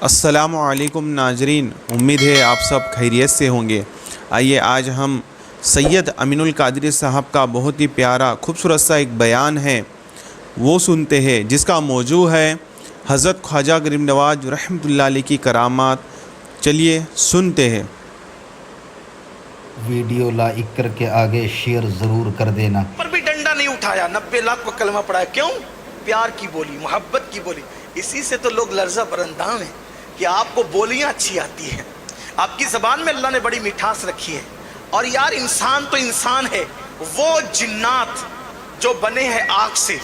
السلام علیکم ناظرین، امید ہے آپ سب خیریت سے ہوں گے۔ آئیے آج ہم سید امین القادری صاحب کا بہت ہی پیارا خوبصورت سا ایک بیان ہے وہ سنتے ہیں، جس کا موضوع ہے حضرت خواجہ غریب نواز رحمۃ اللہ علیہ کی کرامات۔ چلیے سنتے ہیں۔ ویڈیو لائک کر کے آگے شیئر ضرور کر دینا۔ پر بھی ڈنڈا نہیں اٹھایا، 90 لاکھ کو کلمہ پڑھایا۔ کیوں؟ پیار کی بولی، محبت کی بولی۔ اسی سے تو لوگ لرزہ برندان ہیں کہ آپ کو بولیاں اچھی آتی ہیں، آپ کی زبان میں اللہ نے بڑی مٹھاس رکھی ہے۔ اور یار انسان تو انسان ہے، وہ جنات جو بنے ہیں آگ سے،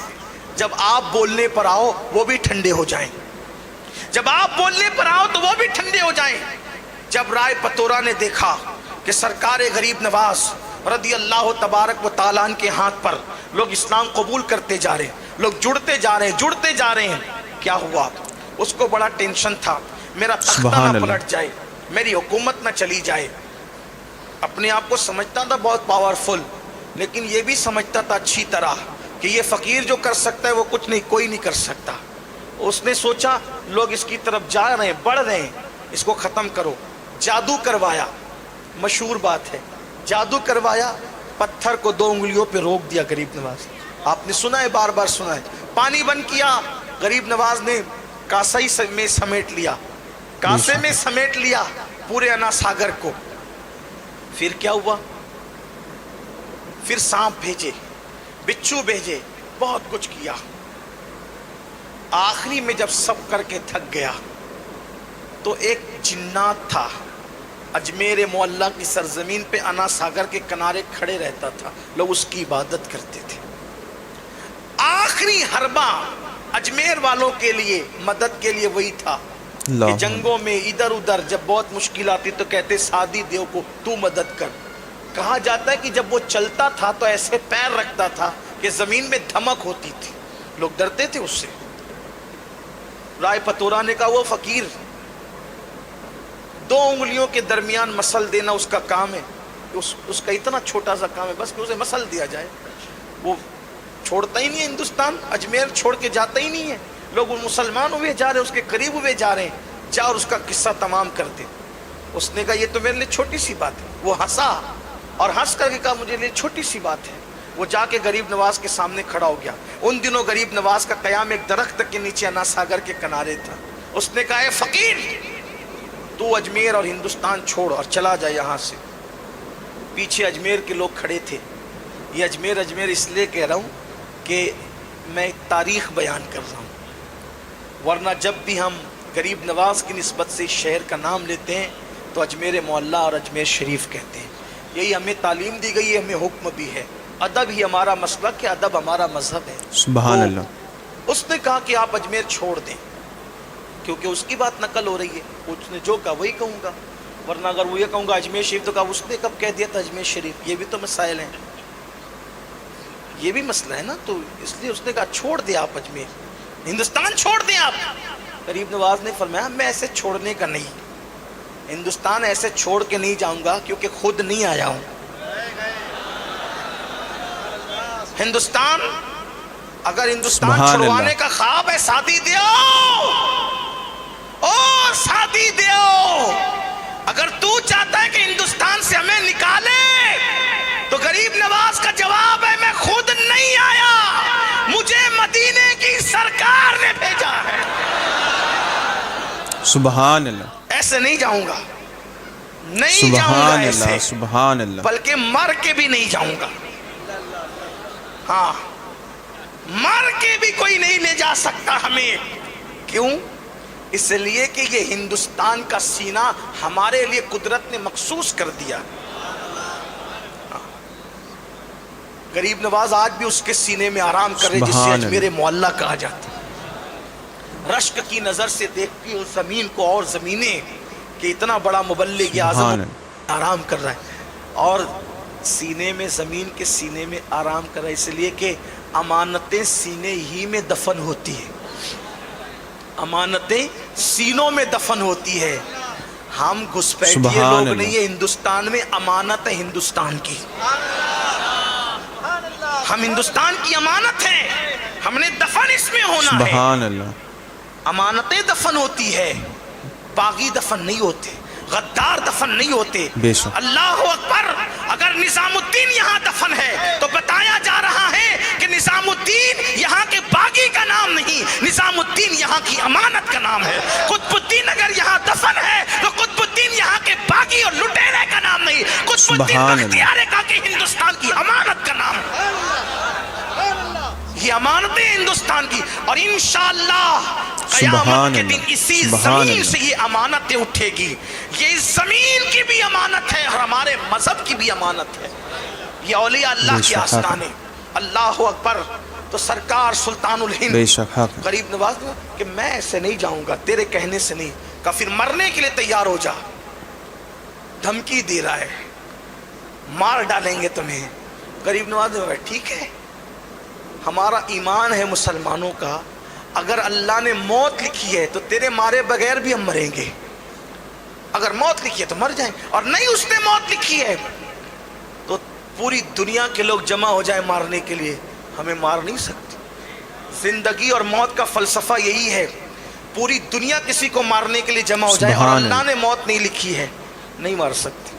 جب آپ بولنے پر آؤ وہ بھی ٹھنڈے ہو جائیں، جب آپ بولنے پر آؤ تو وہ بھی ٹھنڈے ہو جائیں۔ جب رائے پتورا نے دیکھا کہ سرکار غریب نواز رضی اللہ تبارک و تعالیٰ عنہ کے ہاتھ پر لوگ اسلام قبول کرتے جا رہے ہیں، لوگ جڑتے جا رہے ہیں، کیا ہوا؟ اس کو بڑا ٹینشن تھا، میرا تختہ نہ پلٹ جائے، میری حکومت نہ چلی جائے۔ اپنے آپ کو سمجھتا تھا بہت پاورفل، لیکن یہ بھی سمجھتا تھا اچھی طرح کہ یہ فقیر جو کر سکتا ہے وہ کچھ نہیں، کوئی نہیں کر سکتا۔ اس نے سوچا لوگ اس کی طرف جا رہے ہیں، بڑھ رہے ہیں، اس کو ختم کرو۔ جادو کروایا، مشہور بات ہے، جادو کروایا، پتھر کو 2 انگلیوں پہ روک دیا غریب نواز۔ آپ نے سنا ہے، بار بار سنا ہے۔ پانی بند کیا، غریب نواز نے کاسائی میں سمیٹ لیا، کاسے میں سمیٹ لیا پورے انا ساگر کو۔ پھر کیا ہوا؟ پھر سانپ بھیجے، بچھو بھیجے، بہت کچھ کیا۔ آخری میں جب سب کر کے تھک گیا تو ایک جنات تھا، اجمیر معلیٰ کی سرزمین پہ انا ساگر کے کنارے کھڑے رہتا تھا، لوگ اس کی عبادت کرتے تھے۔ آخری حربہ اجمیر والوں کے لیے، مدد کے لیے وہی تھا کہ جنگوں میں ادھر ادھر جب بہت مشکل آتی تو کہتے سادی دیو کو تو مدد کر۔ کہا جاتا ہے کہ جب وہ چلتا تھا تو ایسے پیر رکھتا تھا کہ زمین میں دھمک ہوتی تھی، لوگ ڈرتے تھے اس سے۔ رائے پتورا نے کہا وہ فقیر 2 انگلیوں کے درمیان مسل دینا اس کا کام ہے، اس کا اتنا چھوٹا سا کام ہے بس کہ اسے مسل دیا جائے۔ وہ چھوڑتا ہی نہیں ہے ہندوستان، اجمیر چھوڑ کے جاتا ہی نہیں ہے۔ لوگ مسلمان ہوئے جا رہے ہیں، اس کے قریب ہوئے جا رہے ہیں، جا اور اس کا قصہ تمام کر دے۔ اس نے کہا یہ تو میرے لیے چھوٹی سی بات ہے۔ وہ ہنسا اور ہنس کر کے کہا مجھے لیے چھوٹی سی بات ہے۔ وہ جا کے غریب نواز کے سامنے کھڑا ہو گیا۔ ان دنوں غریب نواز کا قیام ایک درخت کے نیچے انا ساگر کے کنارے تھا۔ اس نے کہا اے فقیر، تو اجمیر اور ہندوستان چھوڑ اور چلا جائے یہاں سے۔ پیچھے اجمیر کے لوگ کھڑے تھے۔ یہ اجمیر اس لیے کہہ رہا ہوں کہ میں تاریخ بیان کر رہا ہوں، ورنہ جب بھی ہم غریب نواز کی نسبت سے شہر کا نام لیتے ہیں تو اجمیر معلیٰ اور اجمیر شریف کہتے ہیں۔ یہی ہمیں تعلیم دی گئی ہے، ہمیں حکم بھی ہے۔ ادب ہی ہمارا مسلک ہے، ادب ہمارا مذہب ہے۔ سبحان اللہ۔ اس نے کہا کہ آپ اجمیر چھوڑ دیں، کیونکہ اس کی بات نقل ہو رہی ہے، اس نے جو کہا وہی کہوں گا، ورنہ اگر وہ یہ کہوں گا اجمیر شریف تو کہا اس نے کب کہہ دیا تھا اجمیر شریف؟ یہ بھی تو مسائل ہیں، یہ بھی مسئلہ ہے نا۔ تو اس لیے اس نے کہا چھوڑ دیں آپ اجمیر، ہندوستان چھوڑ دیں آپ۔ غریب نواز نے فرمایا میں ایسے چھوڑنے کا نہیں، ہندوستان ایسے چھوڑ کے نہیں جاؤں گا کیونکہ خود نہیں آیا ہوں۔ ہندوستان اگر ہندوستان چھڑوانے کا خواب ہے، سادی دیو، او سادی دیو، اگر تو چاہتا ہے کہ ہندوستان سے ہمیں نکالے تو غریب نواز کا جواب ہے میں خود نہیں آیا، مجھے مدینے کی سرکار نے بھیجا ہے۔ سبحان اللہ۔ ایسے نہیں جاؤں گا، نہیں جاؤں گا ایسے، سبحان اللہ، بلکہ مر کے بھی نہیں جاؤں گا۔ ہاں، مر کے بھی کوئی نہیں لے جا سکتا ہمیں۔ کیوں؟ اس لیے کہ یہ ہندوستان کا سینہ ہمارے لیے قدرت نے مخصوص کر دیا۔ غریب نواز آج بھی اس کے سینے میں آرام کر رہے جس سے اجمیر معلیٰ کہا جاتا ہے۔ رشک کی نظر سے دیکھتی ہے زمین کو اور زمینیں کہ اتنا بڑا مبلغ اعظم آرام کر رہا ہے، اور سینے میں، زمین کے سینے میں آرام کر رہا ہے، اس لیے کہ امانتیں سینے ہی میں دفن ہوتی ہیں، امانتیں سینوں میں دفن ہوتی ہے۔ ہم گھسپیٹیے لوگ نہیں ہیں، ہندوستان میں امانت ہے ہندوستان کی، ہم ہندوستان کی امانت ہیں، ہم نے دفن اس میں ہونا ہے۔ سبحان اللہ۔ امانتیں دفن ہوتی ہے، باغی دفن نہیں ہوتے، غدار دفن نہیں ہوتے۔ بے شک۔ اللہ اکبر، اگر نظام الدین یہاں دفن ہے تو بتایا جا رہا ہے کہ نظام الدین یہاں کے باغی کا نام نہیں، نظام الدین یہاں کی امانت کا نام ہے۔ قطب الدین اگر یہاں دفن ہے تو قطب الدین یہاں کے باغی اور لٹیرے کا نام نہیں، قطب الدین بختیار کاکی ہندوستان کی امانت کا نام ہے۔ یہ امانتیں ہندوستان کی، اور انشاءاللہ قیامت کے دن اسی زمین سے یہ امانتیں اٹھے گی۔ یہ اس زمین کی بھی امانت ہے اور ہمارے مذہب کی بھی امانت ہے۔ یہ اولیاء اللہ کے آستانے۔ اللہ اکبر۔ تو سرکار سلطان الہند غریب نواز کہ میں ایسے نہیں جاؤں گا، تیرے کہنے سے نہیں، کہا پھر مرنے کے لیے تیار ہو جا، دھمکی دے رہا ہے، مار ڈالیں گے تمہیں۔ غریب نواز نے ٹھیک ہے، ہمارا ایمان ہے مسلمانوں کا، اگر اللہ نے موت لکھی ہے تو تیرے مارے بغیر بھی ہم مریں گے، اگر موت لکھی ہے تو مر جائیں، اور نہیں اس نے موت لکھی ہے تو پوری دنیا کے لوگ جمع ہو جائیں مارنے کے لیے، ہمیں مار نہیں سکتے۔ زندگی اور موت کا فلسفہ یہی ہے، پوری دنیا کسی کو مارنے کے لیے جمع ہو جائے اور اللہ نے موت نہیں لکھی ہے، نہیں مار سکتی۔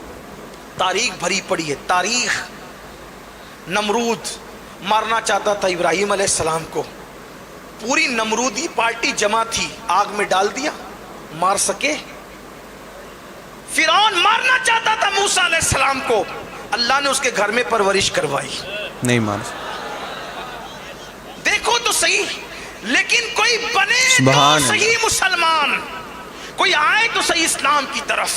تاریخ بھری پڑی ہے، تاریخ۔ نمرود مارنا چاہتا تھا ابراہیم علیہ السلام کو، پوری نمرودی پارٹی جمع تھی، آگ میں ڈال دیا، مار سکے؟ فرعون مارنا چاہتا تھا موسیٰ علیہ السلام کو، اللہ نے اس کے گھر میں پرورش کروائی، نہیں مار۔ دیکھو تو صحیح، لیکن کوئی بنے تو صحیح مسلمان، کوئی آئے تو صحیح اسلام کی طرف،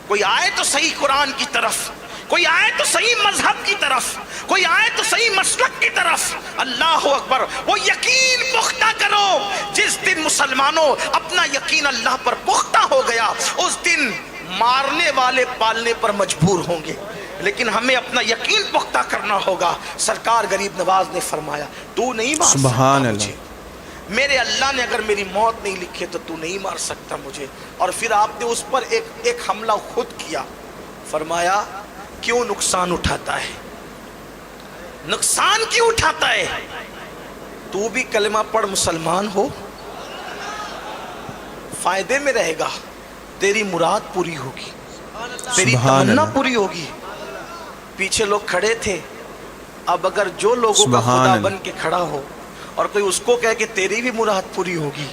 کوئی آئے تو صحیح قرآن کی طرف، کوئی آئے تو صحیح مذہب کی طرف، کوئی آئے تو صحیح مسلک کی طرف۔ اللہ اکبر۔ وہ یقین پختہ کرو، جس دن مسلمانوں اپنا یقین اللہ پر پختہ ہو گیا، اس دن مارنے والے پالنے پر مجبور ہوں گے، لیکن ہمیں اپنا یقین پختہ کرنا ہوگا۔ سرکار غریب نواز نے فرمایا تو نہیں مار سکتا مجھے، میرے اللہ نے اگر میری موت نہیں لکھی تو تو نہیں مار سکتا مجھے۔ اور پھر آپ نے اس پر ایک حملہ خود کیا، فرمایا کیوں نقصان اٹھاتا ہے، نقصان کیوں اٹھاتا ہے؟ تو بھی کلمہ پڑھ مسلمان ہو، فائدے میں رہے گا، تیری مراد پوری ہوگی، تیری تمنا پوری ہوگی۔ پیچھے لوگ کھڑے تھے، اب اگر جو لوگوں کا خدا بن کے کھڑا ہو اور کوئی اس کو کہے کہ تیری بھی مراد پوری ہوگی،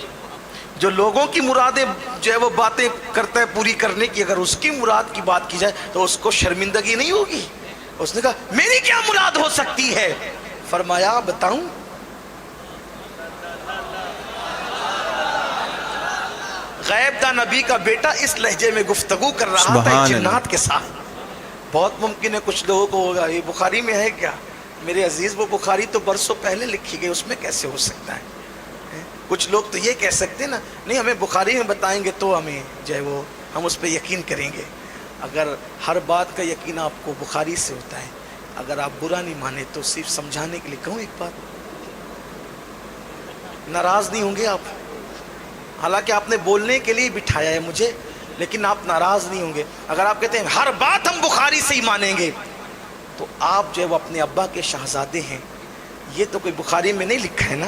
جو لوگوں کی مرادیں جو ہے وہ باتیں کرتا ہے پوری کرنے کی، اگر اس کی مراد کی بات کی جائے تو اس کو شرمندگی نہیں ہوگی؟ اس نے کہا میری کیا مراد ہو سکتی ہے؟ فرمایا بتاؤں؟ غیب دا نبی کا بیٹا اس لہجے میں گفتگو کر رہا تھا جنات کے ساتھ۔ بہت ممکن ہے کچھ لوگوں کو ہوگا یہ بخاری میں ہے کیا؟ میرے عزیز وہ بخاری تو برسوں پہلے لکھی گئی، اس میں کیسے ہو سکتا ہے؟ کچھ لوگ تو یہ کہہ سکتے نا نہیں ہمیں بخاری میں بتائیں گے تو ہمیں جو ہے وہ ہم اس پہ یقین کریں گے۔ اگر ہر بات کا یقین آپ کو بخاری سے ہوتا ہے، اگر آپ برا نہیں مانے تو صرف سمجھانے کے لیے کہوں ایک بات، ناراض نہیں ہوں گے آپ؟ حالانکہ آپ نے بولنے کے لیے بٹھایا ہے مجھے، لیکن آپ ناراض نہیں ہوں گے اگر آپ کہتے ہیں ہر بات ہم بخاری سے ہی مانیں گے، تو آپ جو ہے وہ اپنے ابا کے شہزادے ہیں، یہ تو کوئی بخاری میں نہیں لکھا ہے نا؟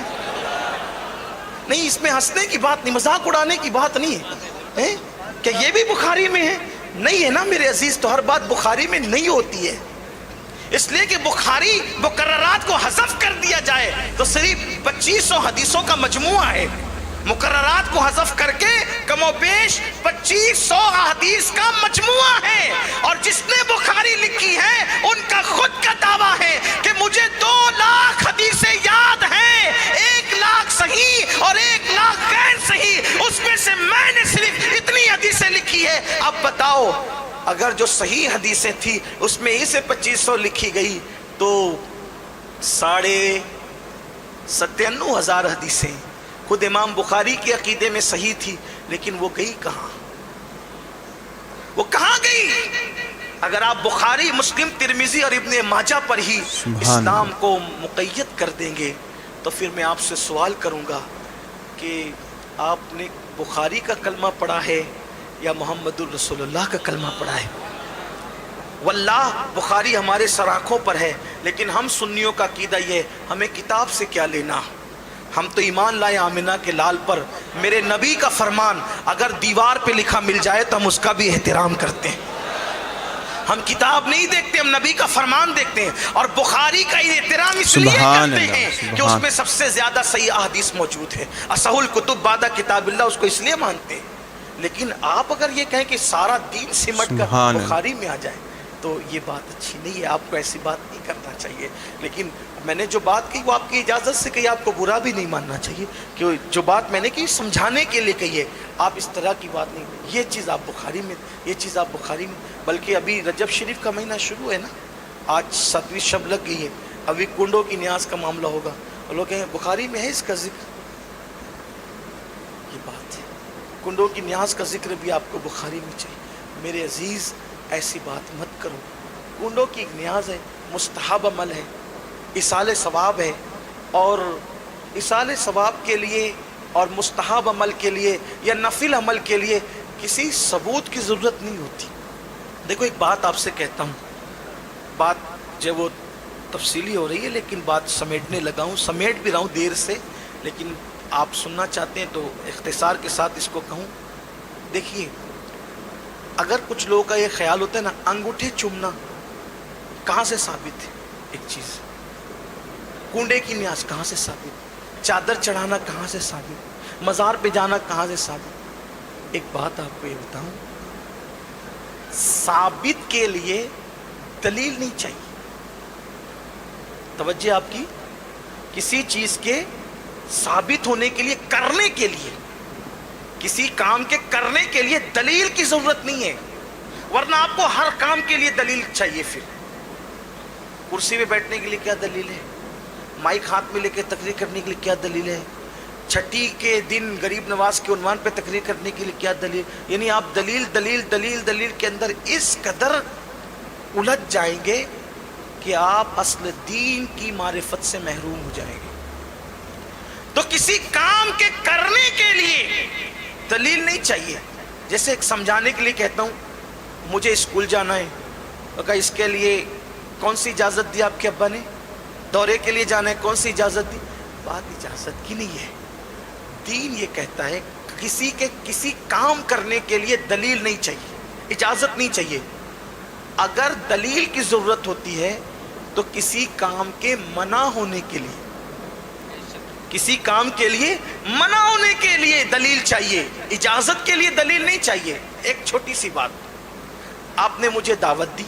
نہیں، اس میں ہنسنے کی بات نہیں، مذاق اڑانے کی بات نہیں ہے کہ یہ بھی بخاری میں ہے، نہیں ہے نا میرے عزیز۔ تو ہر بات بخاری میں نہیں ہوتی ہے، اس لیے کہ بخاری مقررات کو حذف کر دیا جائے تو صرف 2500 حدیثوں کا مجموعہ ہے، مقررات کو حذف کر کے کم و بیش 2500 احادیث کا مجموعہ ہے، اور جس نے بخاری لکھی ہے ان کا خود کا دعویٰ ہے کہ مجھے 2 لاکھ حدیثیں یاد ہیں، 1 لاکھ صحیح اور 1 لاکھ غیر صحیح، اس میں سے میں نے صرف اتنی حدیثیں لکھی ہے۔ اب بتاؤ اگر جو صحیح حدیثیں تھی اس میں اسے 2500 لکھی گئی تو 97,500 حدیثیں خود امام بخاری کے عقیدے میں صحیح تھی، لیکن وہ گئی کہاں؟ وہ کہاں گئی؟ اگر آپ بخاری، مسلم، ترمذی اور ابن ماجہ پر ہی اسلام کو مقید کر دیں گے تو پھر میں آپ سے سوال کروں گا کہ آپ نے بخاری کا کلمہ پڑھا ہے یا محمد الرسول اللہ کا کلمہ پڑھا ہے؟ واللہ بخاری ہمارے سر آنکھوں پر ہے، لیکن ہم سنیوں کا عقیدہ یہ ہے ہمیں کتاب سے کیا لینا، ہم تو ایمان لائے آمنہ کے لال پر. میرے نبی کا فرمان اگر دیوار پہ لکھا مل جائے تو ہم اس کا بھی احترام کرتے ہیں. ہم کتاب نہیں دیکھتے, ہم نبی کا فرمان دیکھتے ہیں. اور بخاری کا احترام اس لیے کرتے ہیں کہ اس میں سب سے زیادہ صحیح احادیث موجود ہے. اصح الکتب بعد کتاب اللہ, اس کو اس لیے مانتے ہیں. لیکن آپ اگر یہ کہیں کہ سارا دین سمٹ کر بخاری میں آ جائے تو یہ بات اچھی نہیں ہے. آپ کو ایسی بات نہیں کرنا چاہیے. لیکن میں نے جو بات کہی وہ آپ کی اجازت سے کہی, آپ کو برا بھی نہیں ماننا چاہیے کہ جو بات میں نے کی سمجھانے کے لیے کہی ہے. آپ اس طرح کی بات نہیں, یہ چیز آپ بخاری میں, یہ چیز آپ بخاری میں. بلکہ ابھی رجب شریف کا مہینہ شروع ہے نا, آج 7ویں شب لگ گئی ہے, ابھی کنڈوں کی نیاز کا معاملہ ہوگا اور لوگ کہیں بخاری میں ہے اس کا ذکر. یہ بات ہے, کنڈوں کی نیاز کا ذکر بھی آپ کو بخاری میں چاہیے. میرے عزیز ایسی بات مت کرو. کنڈوں کی ایک نیاز ہے, مستحب عمل ہے, اصال ثواب ہے, اور اصال ثواب کے لیے اور مستحب عمل کے لیے یا نفل عمل کے لیے کسی ثبوت کی ضرورت نہیں ہوتی. دیکھو ایک بات آپ سے کہتا ہوں, بات جو وہ تفصیلی ہو رہی ہے لیکن بات سمیٹنے لگا ہوں, سمیٹ بھی رہا ہوں دیر سے, لیکن آپ سننا چاہتے ہیں تو اختصار کے ساتھ اس کو کہوں. دیکھیے اگر کچھ لوگوں کا یہ خیال ہوتا ہے نا, انگوٹھے چومنا کہاں سے ثابت ہے؟ ایک چیز, کنڈے کی نیاز کہاں سے ثابت, چادر چڑھانا کہاں سے ثابت, مزار پہ جانا کہاں سے ثابت. ایک بات آپ کو یہ بتاؤں, ثابت کے لیے دلیل نہیں چاہیے. توجہ آپ کی, کسی چیز کے ثابت ہونے کے لیے, کرنے کے لیے, کسی کام کے کرنے کے لیے دلیل کی ضرورت نہیں ہے. ورنہ آپ کو ہر کام کے لیے دلیل چاہیے. پھر کرسی پہ بیٹھنے کے لیے کیا دلیل ہے, مائک ہاتھ میں لے کے تقریر کرنے کے لیے کیا دلیل ہے, چھٹی کے دن غریب نواز کے عنوان پہ تقریر کرنے کے لیے کیا دلیل. یعنی آپ دلیل دلیل دلیل دلیل کے اندر اس قدر الجھ جائیں گے کہ آپ اصل دین کی معرفت سے محروم ہو جائیں گے. تو کسی کام کے کرنے کے لیے دلیل نہیں چاہیے. جیسے ایک سمجھانے کے لیے کہتا ہوں, مجھے اسکول جانا ہے, تو کہا اس کے لیے کون سی اجازت دی آپ کے ابا نے, دورے کے لیے جانا ہے کون سی اجازت دی. بات اجازت کی نہیں ہے, دین یہ کہتا ہے کسی کام کرنے کے لیے دلیل نہیں چاہیے, اجازت نہیں چاہیے. اگر دلیل کی ضرورت ہوتی ہے تو کسی کام کے منع ہونے کے لیے, کسی کام کے لیے منع ہونے کے لیے دلیل چاہیے, اجازت کے لیے دلیل نہیں چاہیے. ایک چھوٹی سی بات, آپ نے مجھے دعوت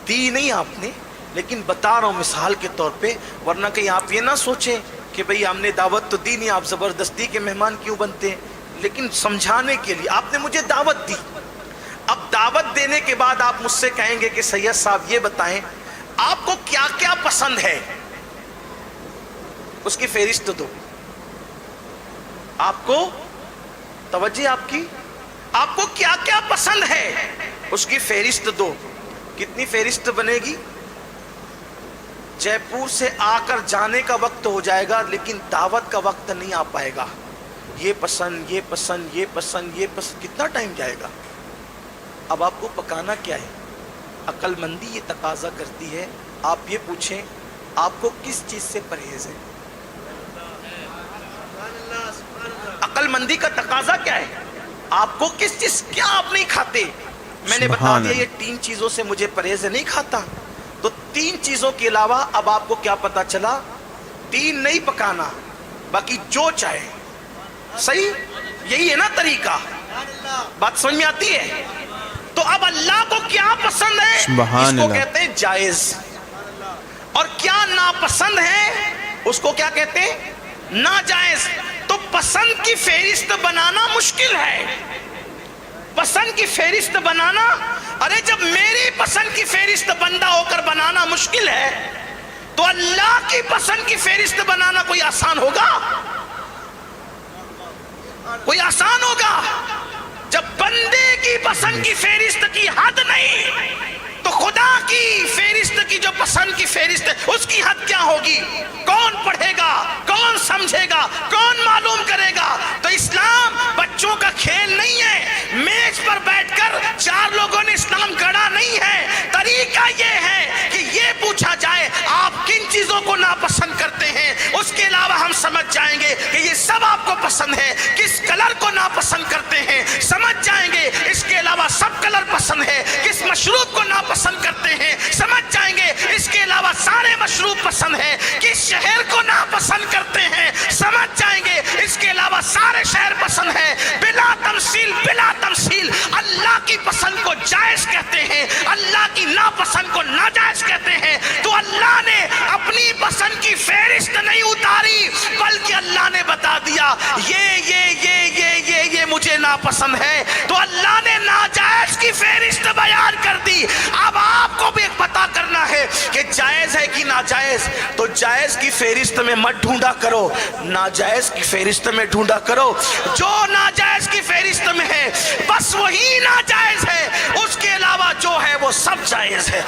دی نہیں آپ نے, لیکن بتا رہا ہوں مثال کے طور پہ, ورنہ کہیں آپ یہ نہ سوچیں کہ بھئی ہم نے دعوت تو دی نہیں, آپ زبردستی کے مہمان کیوں بنتے ہیں. لیکن سمجھانے کے لیے آپ نے مجھے دعوت دی. اب دعوت دینے کے بعد آپ مجھ سے کہیں گے کہ سید صاحب یہ بتائیں آپ کو کیا کیا پسند ہے, اس کی فہرست دو. آپ کو توجہ آپ کی, آپ کو کیا کیا پسند ہے اس کی فہرست دو. کتنی فہرست بنے گی؟ جے پور سے آ کر جانے کا وقت ہو جائے گا لیکن دعوت کا وقت نہیں آ پائے گا. یہ پسند, یہ پسند, یہ پسند, یہ پسند, کتنا ٹائم جائے گا. اب آپ کو پکانا کیا ہے؟ عقل مندی یہ تقاضا کرتی ہے آپ یہ پوچھیں آپ کو کس چیز سے پرہیز ہے. عقل مندی کا تقاضا کیا ہے؟ آپ کو کس چیز, کیا آپ نہیں کھاتے؟ میں نے بتا دیا یہ 3 چیزوں سے مجھے پرہیز ہے, نہیں کھاتا. تو 3 چیزوں کے علاوہ اب آپ کو کیا پتا چلا, 3 نہیں پکانا, باقی جو چاہے. صحیح, یہی ہے نا طریقہ. بات سمجھ میں آتی ہے؟ تو اب اللہ کو کیا پسند ہے اس کو کہتے ہیں جائز, اور کیا ناپسند ہے اس کو کیا کہتے ہیں ناجائز. تو پسند کی فہرست بنانا مشکل ہے, پسند کی فہرست بنانا. ارے جب میری پسند کی فہرست بندہ ہو کر بنانا مشکل ہے تو اللہ کی پسند کی فہرست بنانا کوئی آسان ہوگا؟ کوئی آسان ہوگا؟ جب بندے کی پسند کی فہرست کی حد نہیں تو خدا کی فہرست کی جو پسند کی فہرست ہے اس کی حد کیا ہوگی؟ کون پڑھے گا, کون سمجھے گا, کون معلوم کرے گا؟ تو اسلام بچوں کا کھیل نہیں ہے, میز پر بیٹھ کر 4 لوگوں نے اسلام گڑا نہیں ہے. طریقہ یہ ہے کہ یہ پوچھا جائے آپ کن چیزوں کو ناپسند کرتے ہیں, اس کے علاوہ ہم سمجھ جائیں گے کہ یہ سب آپ کو پسند ہے، کس کلر کو ناپسند کرتے ہیں سمجھ جائیں گے، اس کے علاوہ سب کلر پسند ہے، کس مشروب کو ناپسند کرتے ہیں سمجھ جائیں گے، اس کے علاوہ سارے مشروب پسند ہے، کس شہر کو ناپسند کرتے ہیں سمجھ جائیں گے، اس کے علاوہ سارے شہر پسند ہے، بلا تمثیل بلا تمثیل۔ اللہ کی پسند کو جائز کہتے ہیں، اللہ کی ناپسند کو ناجائز کہتے ہیں، تو اللہ نے اپنی پسند کی فہرست نہیں اتاری، بلکہ اللہ نے بتا دیا یہ مجھے ناپسند ہے، تو اللہ نے ناجائز کی فہرست بیان کر دی۔ اب آپ کو بھی ایک پتہ کرنا ہے کہ جائز ہے کہ ناجائز، تو جائز کی فہرست میں مت ڈھونڈا کرو، ناجائز کی فہرست میں ڈھونڈا کرو۔ جو ناجائز کی فہرست میں ہے بس وہی ناجائز ہے، اس کے علاوہ جو ہے وہ سب جائز ہے،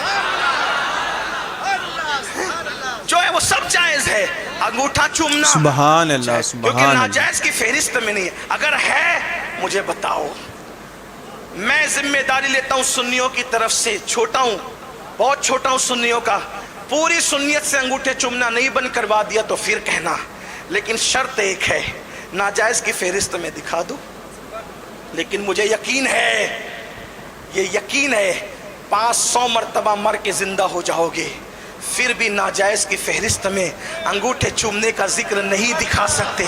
جو ہے وہ سب جائز ہے۔ انگوٹھا چومنا سبحان اللہ، کیونکہ سبحان اللہ۔ ناجائز کی فہرست میں نہیں ہے، اگر ہے مجھے بتاؤ۔ میں ذمہ داری لیتا ہوں سنیوں کی طرف سے، چھوٹا ہوں، بہت چھوٹا ہوں سنیوں کا، پوری سنیت سے انگوٹھے چومنا نہیں بند کروا دیا تو پھر کہنا، لیکن شرط ایک ہے، ناجائز کی فہرست میں دکھا دو۔ لیکن مجھے یقین ہے، یہ یقین ہے 500 مرتبہ مر کے زندہ ہو جاؤ گے پھر بھی ناجائز کی فہرست میں انگوٹھے چومنے کا ذکر نہیں دکھا سکتے۔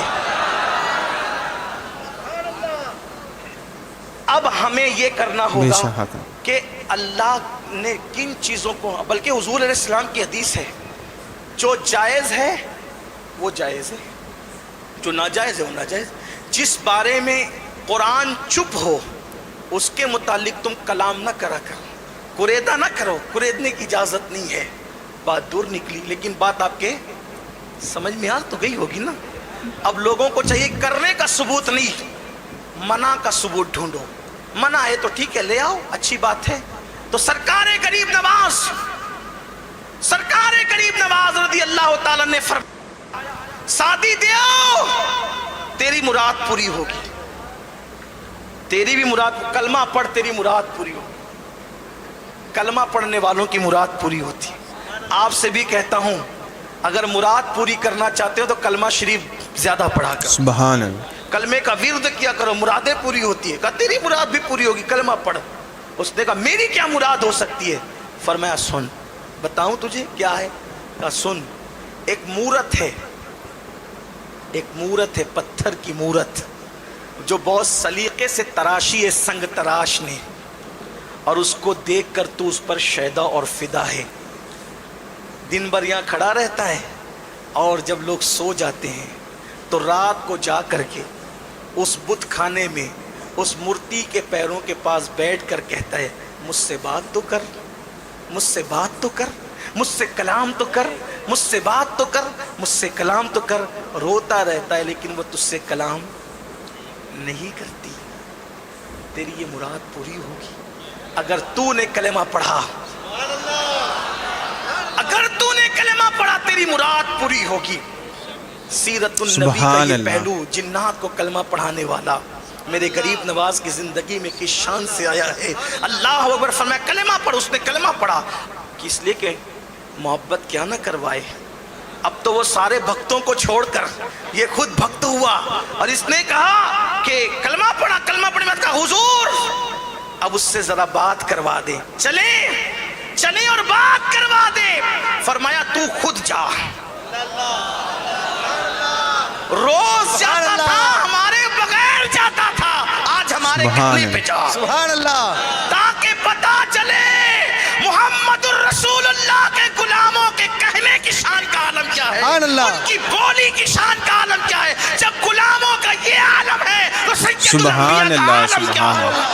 اب ہمیں یہ کرنا ہوگا کہ اللہ نے کن چیزوں کو، بلکہ حضور علیہ السلام کی حدیث ہے، جو جائز ہے وہ جائز ہے، جو ناجائز ہے وہ ناجائز۔ جس بارے میں قرآن چپ ہو اس کے متعلق تم کلام نہ کرا کرو، قریدہ نہ کرو، قریدنے کی اجازت نہیں ہے۔ بات دور نکلی، لیکن بات آپ کے سمجھ میں آ تو گئی ہوگی نا۔ اب لوگوں کو چاہیے کرنے کا ثبوت نہیں، منع کا ثبوت ڈھونڈو۔ منع ہے تو ٹھیک ہے، لے آؤ، اچھی بات ہے۔ تو سرکار غریب نواز رضی اللہ تعالیٰ نے فرمایا شادی دیو، تیری مراد پوری ہوگی، تیری بھی مراد، کلمہ پڑھ تیری مراد پوری ہوگی۔ کلمہ پڑھنے والوں کی مراد پوری ہوتی ہے۔ آپ سے بھی کہتا ہوں اگر مراد پوری کرنا چاہتے ہو تو کلمہ شریف زیادہ پڑھا کرو، سبحان اللہ۔ کلمے کا ورد کیا کرو، مرادیں پوری ہوتی ہے۔ کہا تیری مراد بھی پوری ہوگی، کلمہ پڑھ۔ اس نے کہا میری کیا مراد ہو سکتی ہے؟ فرمایا سن، بتاؤں تجھے کیا ہے؟ کہا سن، ایک مورت ہے، ایک مورت ہے، پتھر کی مورت جو بہت سلیقے سے تراشی ہے سنگ تراش نے، اور اس کو دیکھ کر تو اس پر شیدا اور فدا ہے۔ دن بھر یہاں کھڑا رہتا ہے اور جب لوگ سو جاتے ہیں تو رات کو جا کر کے اس بت خانے میں اس مورتی کے پیروں کے پاس بیٹھ کر کہتا ہے مجھ سے بات تو کر، مجھ سے بات تو کر، مجھ سے کلام تو کر، مجھ سے بات تو کر، مجھ سے کلام تو کر۔ روتا رہتا ہے لیکن وہ تجھ سے کلام نہیں کرتی۔ تیری یہ مراد پوری ہوگی اگر تو نے کلمہ پڑھا، اگر تو نے کلمہ پڑھا تیری مراد پوری ہوگی۔ سیرت النبی کا یہ پہلو، جنات کو کلمہ پڑھانے والا میرے غریب نواز کی زندگی میں کس شان سے آیا ہے۔ اللہ اکبر فرمایا کلمہ پڑھ، اس نے کلمہ پڑھا، اس لیے کہ محبت کیا نہ کروائے۔ اب تو وہ سارے بھکتوں کو چھوڑ کر یہ خود بھکت ہوا اور اس نے کہا کہ کلمہ پڑھا، کلمہ پڑھنے میں کہا حضور اب اس سے ذرا بات کروا دے، چلیں اور بات کروا دے۔ فرمایا تو خود جا، روز جاتا تھا ہمارے بغیر جاتا تھا، آج ہمارے کہنے پہ جا، سبحان اللہ، تاکہ پتا چلے محمد الرسول اللہ کے غلاموں کے کہنے کی شان کا عالم کیا ہے، ان کی بولی کی شان کا عالم کیا ہے۔ جب غلاموں کا یہ عالم ہے تو سید الانبیاء کا عالم کیا ہوگا؟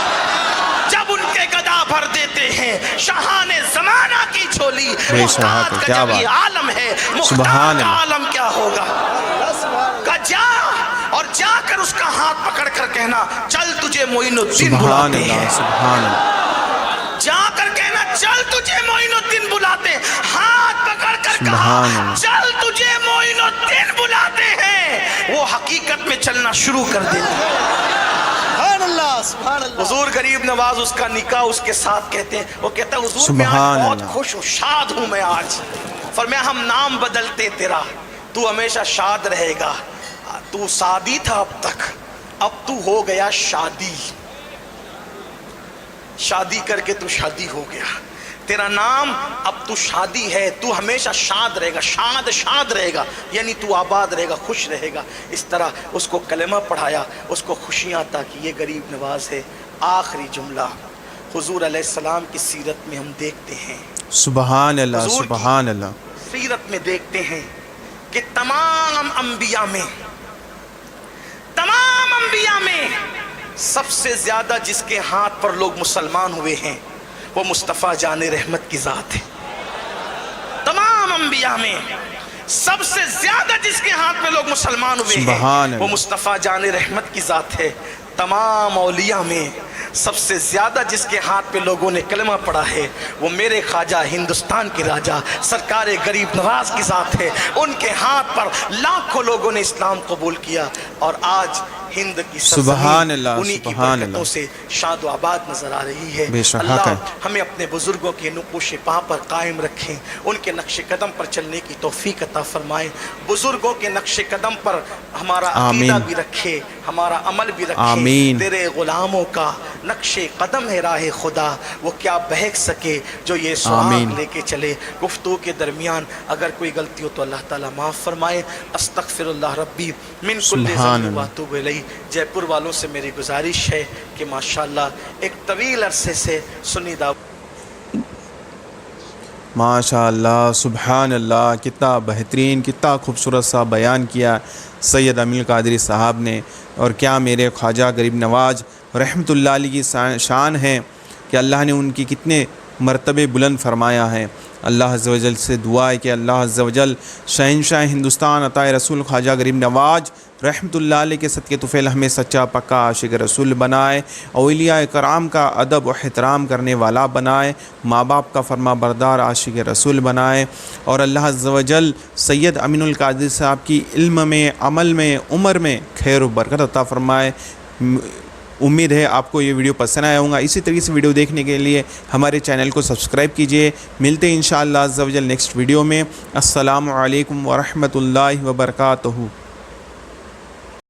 جب ان کے گدا بھر دیتے ہیں شاہان زمانہ کی جھولی، محتاج کا جب یہ عالم ہے محتاج کا عالم کیا ہوگا؟ کہ جا اور جا کر اس کا ہاتھ پکڑ کر کہنا چل تجھے معین الدین بلاتے ہیں، جا کر کہنا چل تجھے معین الدین بلاتے ہیں، ہاتھ پکڑ کر کہا چل تجھے معین الدین بلاتے ہیں، وہ حقیقت میں چلنا شروع کر دیتے ہیں۔ حضور غریب نواز اس کا نکاح اس کے ساتھ کہتے ہیں، وہ کہتا ہے حضور میں آج بہت خوش ہوں، شاد ہوں میں آج۔ فرمایا ہم نام بدلتے تیرا، تو ہمیشہ شاد رہے گا. تو شادی تھا اب تک، اب تو ہو گیا شادی. شادی کر کے تو شادی ہو گیا. تیرا نام اب تو شادی ہے. تو ہمیشہ شاد رہے گا، شاد رہے گا، یعنی تو آباد رہے گا، خوش رہے گا. اس طرح اس کو کلمہ پڑھایا، اس کو خوشیاں عطا کی. یہ غریب نواز ہے. آخری جملہ حضور علیہ السلام کی سیرت میں ہم دیکھتے ہیں، سبحان اللہ حضور کی سبحان اللہ. سیرت میں دیکھتے ہیں کہ تمام انبیاء میں سب سے زیادہ جس کے ہاتھ پر لوگ مسلمان ہوئے ہیں وہ مصطفیٰ جان رحمت کی ذات ہے. تمام انبیاء میں سب سے زیادہ جس کے ہاتھ میں لوگ مسلمان ہوئے ہیں وہ مصطفیٰ جان رحمت کی ذات ہے. تمام اولیاء میں سب سے زیادہ جس کے ہاتھ پہ لوگوں نے کلمہ پڑھا ہے وہ میرے خواجہ ہندوستان کے راجہ سرکار غریب نواز کی ذات ہے. ان کے ہاتھ پر لاکھوں لوگوں نے اسلام قبول کیا اور آج ہند کی سبحان اللہ انہی کی سبحان برکتوں سے شاد و آباد نظر آ رہی ہے. بے شک حق اللہ ہے. ہمیں اپنے بزرگوں کے نقوش پا پر قائم رکھیں، ان کے نقش قدم پر چلنے کی توفیق عطا فرمائیں. بزرگوں کے نقش قدم پر ہمارا عقیدہ بھی رکھے، ہمارا عمل بھی رکھے. آمین. تیرے غلاموں کا نقش قدم ہے راہ خدا، وہ کیا بہک سکے جو یہ سراغ لے کے چلے. گفتگو کے درمیان اگر کوئی غلطی ہو تو اللہ تعالیٰ معاف فرمائے. استغفر اللہ ربی من کل ذنب واتوب الیہ. جے پور والوں سے میری گزارش ہے کہ ماشاءاللہ ایک طویل عرصے سے سنی دعوت ماشاءاللہ سبحان اللہ، کتنا بہترین کتنا خوبصورت سا بیان کیا سید امین القادری صاحب نے. اور کیا میرے خواجہ غریب نواز رحمۃ اللہ علیہ کی شان ہے کہ اللہ نے ان کی کتنے مرتبے بلند فرمایا ہے. اللہ عز و جل سے دعا ہے کہ اللہ عز و جل شہنشاہ ہندوستان عطا رسول خواجہ غریب نواز رحمۃ اللہ علیہ کے صدقے طفیل ہمیں سچا پکا عاشق رسول بنائے، اولیاء کرام کا ادب و احترام کرنے والا بنائے، ماں باپ کا فرما بردار عاشق رسول بنائے. اور اللہ عز و جل سید امین القادری صاحب کی علم میں، عمل میں، عمر میں خیر و برکت عطا فرمائے. امید ہے آپ کو یہ ویڈیو پسند آیا ہوگا. اسی طریقے سے ویڈیو دیکھنے کے لیے ہمارے چینل کو سبسکرائب کیجئے. ملتے ہیں انشاءاللہ عز و جل نیکسٹ ویڈیو میں. السلام علیکم ورحمۃ اللہ وبرکاتہ.